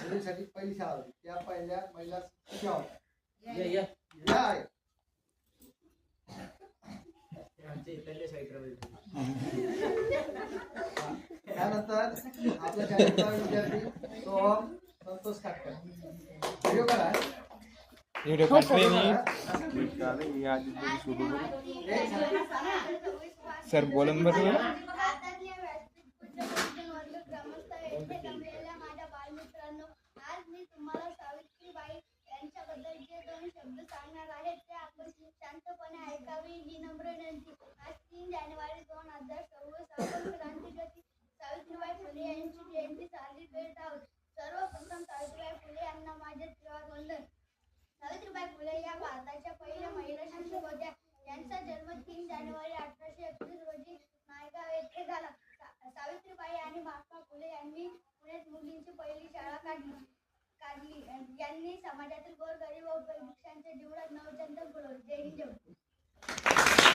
मुलींसाठी पहिली शाळा होती. त्या पहिल्या महिला शिक्षिका होत्या. त्यानंतर आपल्या शाळेचा विद्यार्थी सोहम संतोष काटकर. व्हिडिओ करा. सर बोलन बरोबर. आज मी तुम्हाला सावित्रीबाई यांच्याबद्दल जे 2 शब्द सांगणार आहेत ते आपण शांतपणे ऐकावे ही नम्र विनंती. आज 3 जानेवारी 2024 आपण क्रांतिज्योती सावित्रीबाई फुले यांची जयंती साजरी करीत आहोत. सर्वप्रथम सावित्रीबाई फुले यांना माझे त्रिवार वंदन. सावित्रीबाई फुले या भारताच्या पहिल्या महिला शिक्षक होत्या. यांचा जन्म 3 जानेवारी 1831 रोजी नायगाव येथे झाला. सावित्रीबाई आणि महात्मा फुले यांनी पुण्यात मुलींची पहिली शाळा काढली. यांनी समाजातील गोरगरीब व भिक्षांच्या जीवनात